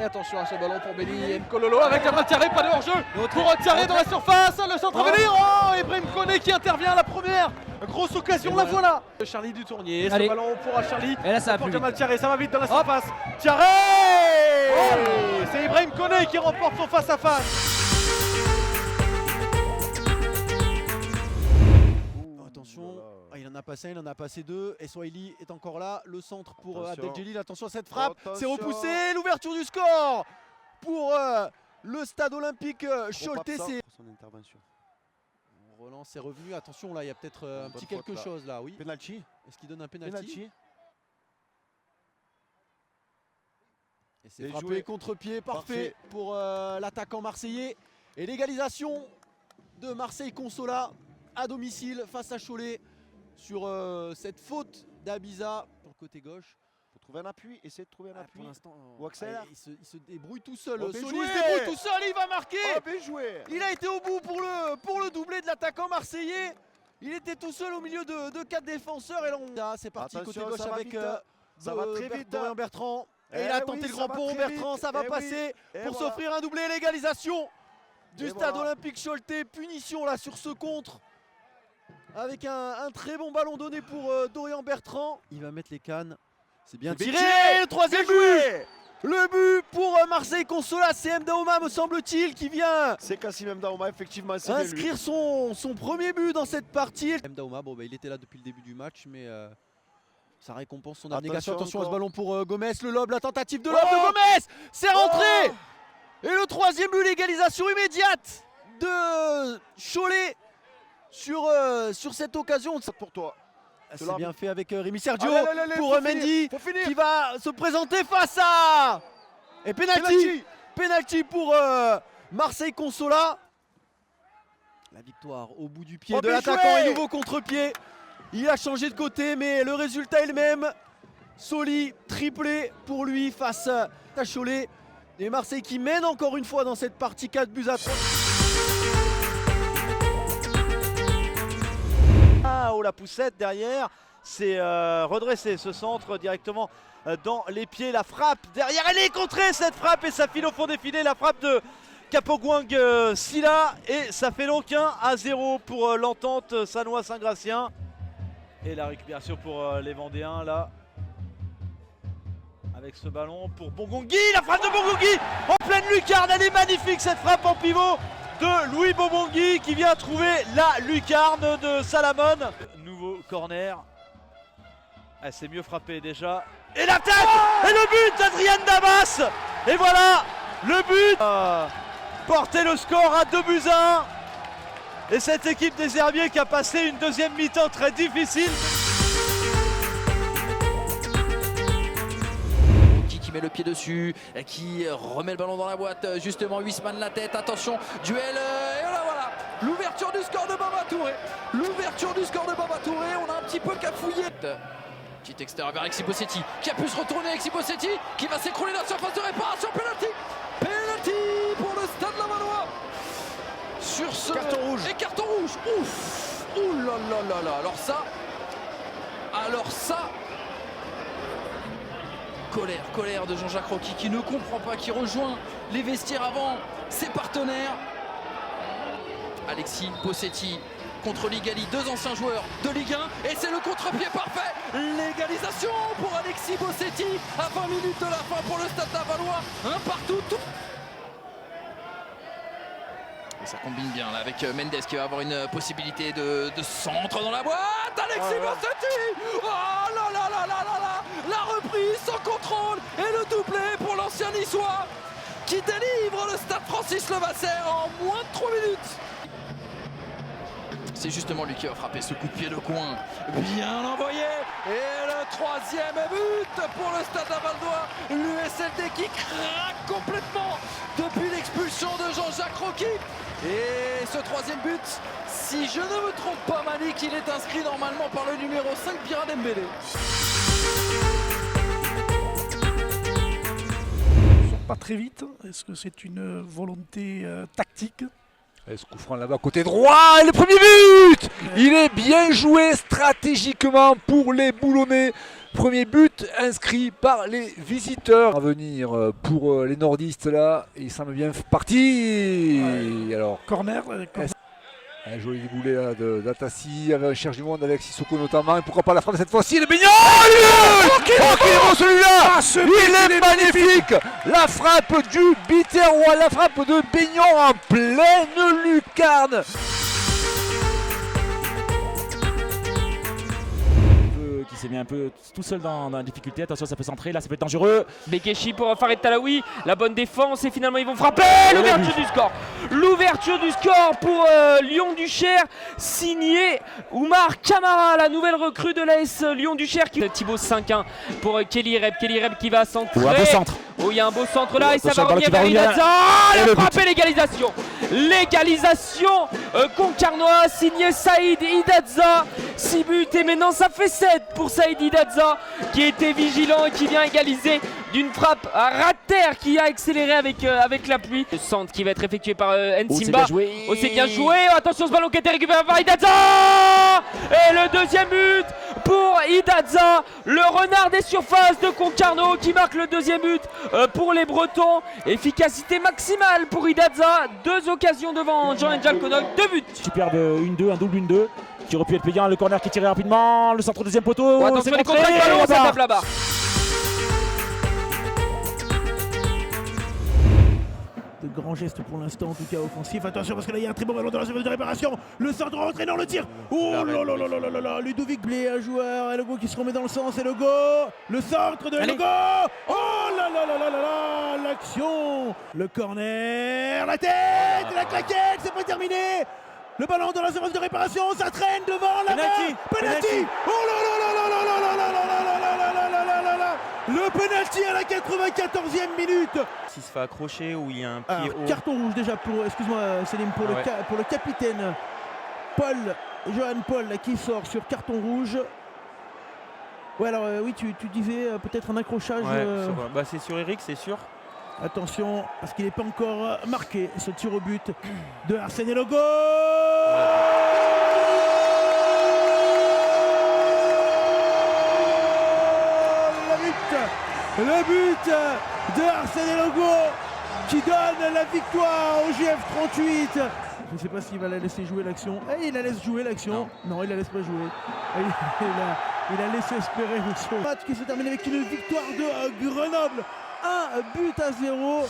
Et attention à ce ballon pour Benny Nkololo avec Jamal Thiaré, pas de hors-jeu pour Thiaré dans la surface, le centre à venir. Oh, Ibrahim Koné qui intervient à la première grosse occasion, la voilà. Charlie du Tournier, ce ballon pour Charlie. Et là ça va pour plus Jamal vite. Thiaré, ça va vite dans la surface. Thiaré, c'est Ibrahim Koné qui remporte son face-à-face. Attention, il en a passé un, il en a passé deux. Et Swahili est encore là. Le centre pour Abdeljelil. Attention à cette frappe. C'est repoussé. L'ouverture du score pour le stade olympique Cholte. C'est son intervention. On relance, c'est revenu. Attention, là, il y a peut-être un petit quelque chose là. Oui. Penalty. Est-ce qu'il donne un penalty? Et c'est frappé contre-pied. Parfait pour l'attaquant marseillais. Et l'égalisation de Marseille Consola à domicile face à Cholet sur cette faute d'Abiza pour le côté gauche. Pour trouver un appui, essayer de trouver un appui. Pour l'instant, Ou accélère. il se débrouille tout seul. Oh, bien Soli joué. se débrouille tout seul, il va marquer. Oh, bien joué. Il a été au bout pour le doublé de l'attaquant marseillais. Il était tout seul au milieu de 4 défenseurs. Et là, c'est parti côté gauche avec ça va très vite. Dorian Bertrand. Et il a tenté le grand pont. Bertrand, ça va passer pour s'offrir un doublé. L'égalisation du stade olympique Cholte. Punition là sur ce contre. Avec un très bon ballon donné pour Dorian Bertrand. Il va mettre les cannes. C'est bien tiré. Le troisième but. Le but pour Marseille Consola. C'est Mdaoma, me semble-t-il, qui vient. C'est Kassim Mdaoma, effectivement. Inscrire son premier but dans cette partie. Mdaoma, bon, il était là depuis le début du match, mais ça récompense son abnégation. Attention à ce ballon pour Gomez. Le lob, la tentative de lob de Gomez. C'est rentré. Et le troisième but, l'égalisation immédiate de Cholet. Sur cette occasion. Pour toi. C'est bien fait avec Rémi Sergio pour Mendy qui va se présenter face à... Et penalty pour Marseille Consola. La victoire au bout du pied de l'attaquant et nouveau contre-pied. Il a changé de côté mais le résultat est le même. Soli, triplé pour lui face à Cholet. Et Marseille qui mène encore une fois dans cette partie 4 buts à 3. Oh, la poussette derrière, c'est redressé ce centre directement dans les pieds. La frappe derrière, elle est contrée cette frappe et ça file au fond des filets. La frappe de Kapogwang Silla et ça fait donc 1-0 pour l'entente Sanois-Saint-Gratien. Et la récupération pour les Vendéens là. Avec ce ballon pour Bongongi, la frappe de Bongongi en pleine lucarne, elle est magnifique cette frappe en pivot de Louis Bongongi qui vient trouver la lucarne de Salamone. Nouveau corner, c'est mieux frappé déjà. Et l'attaque et le but d'Adrien Damas. Et voilà le but porter le score à 2-1. Et cette équipe des Herbiers qui a passé une deuxième mi-temps très difficile. Qui met le pied dessus, qui remet le ballon dans la boîte, justement Huisman la tête, attention, duel, et voilà, l'ouverture du score de Baba Touré, on a un petit peu cafouillé. Petit extérieur vers Alexis Bossetti, qui a pu se retourner, Alexis Bossetti, qui va s'écrouler dans la surface de réparation, penalty pour le Stade Lavallois, sur ce carton rouge, et carton rouge, ouf, ouh là là là, alors ça, colère de Jean-Jacques Rocky qui ne comprend pas, qui rejoint les vestiaires avant ses partenaires. Alexis Bossetti contre Ligali, deux anciens joueurs de Ligue 1 et c'est le contre-pied parfait. L'égalisation pour Alexis Bossetti à 20 minutes de la fin pour le Stade Lavallois. Un partout. Et ça combine bien là avec Mendes qui va avoir une possibilité de centre dans la boîte. Alexis Bossetti. Oh là là là là là là. La reprise sans contrôle et le doublé pour l'ancien niçois qui délivre le Stade Francis Levasseur en moins de 3 minutes. C'est justement lui qui va frapper ce coup de pied de coin, bien envoyé. Et le troisième but pour le Stade Lavallois. L'USLD qui craque complètement depuis l'expulsion de Jean-Jacques Rocky. Et ce troisième but, si je ne me trompe pas Malik, il est inscrit normalement par le numéro 5 Birad Dembélé. Pas très vite, est-ce que c'est une volonté tactique? Et ce coup franc là-bas, côté droit, et le premier but! Il est bien joué stratégiquement pour les Boulonnais. Premier but inscrit par les visiteurs. À venir pour les nordistes là, il semble bien parti. Ouais. Alors, Corner. un joli déboulé là d'Atassi, avec cherche du monde avec Sissoko notamment, et pourquoi pas la frappe cette fois-ci, le Bignon! Oh, qu'il est bon celui-là! Il est magnifique! La frappe du Biterrois, la frappe de Bignon en pleine lucarne! Qui s'est mis un peu tout seul dans la difficulté. Attention, ça peut centrer, là ça peut être dangereux. Bekeshi pour Farid Talaoui, la bonne défense et finalement ils vont frapper. L'ouverture du score. L'ouverture du score pour Lyon-Duchère, signé Oumar Kamara, la nouvelle recrue de l'AS Lyon-Duchère. Thibaut 5-1 pour Kelly Reb qui va centrer. Un beau centre. Oh, il y a un beau centre là et ça va Attention, revenir vers Idaza. le La frappe et l'égalisation. L'égalisation concarnois, signé Saïd Idaza. 6 buts et maintenant ça fait 7 pour Saïd Idaza qui était vigilant et qui vient égaliser d'une frappe à ras de terre qui a accéléré avec la pluie. Le centre qui va être effectué par Nsimba. Oh, c'est bien joué. Attention, ce ballon qui a été récupéré par Idaza. Et le deuxième but pour Idaza, le renard des surfaces de Concarneau qui marque le deuxième but pour les Bretons. Efficacité maximale pour Idaza. 2 occasions devant Jean-Angel Konok, 2 buts. Superbe 1-2, un double 1-2 qui aurait pu être payant. Le corner qui est tiré rapidement, le centre deuxième poteau. Oh, attention, les contacts ballon, ça tape là-bas. De grands gestes pour l'instant, en tout cas offensif. Attention parce que là il y a un très bon ballon dans la surface de réparation. Le centre rentré dans le tir. Oh là là là là là là. Ludovic Blé, un joueur. Et le go qui se remet dans le sens. Et le go. Le centre de le go. Oh là là là là là là. L'action. Le corner. La tête. La claquette. C'est pas terminé. Le ballon dans la surface de réparation. Ça traîne devant la main. Penalty. Oh là là là là là là là là là là là là là. Le penalty à la 94e minute. S'il se fait accrocher ou il y a un pied haut. Carton rouge déjà pour, excuse-moi Céline, pour le capitaine Johan Paul là, qui sort sur carton rouge. Ouais alors oui tu disais peut-être un accrochage. Ouais, c'est sur Eric, c'est sûr. Attention parce qu'il n'est pas encore marqué ce tir au but de Arsène Logo. Le but de Arsène Logo qui donne la victoire au GF 38. Je ne sais pas s'il va la laisser jouer l'action. Il la laisse jouer l'action. Non, il la laisse pas jouer. Il a laissé espérer ce match qui se termine avec une victoire de Grenoble. 1 but à 0.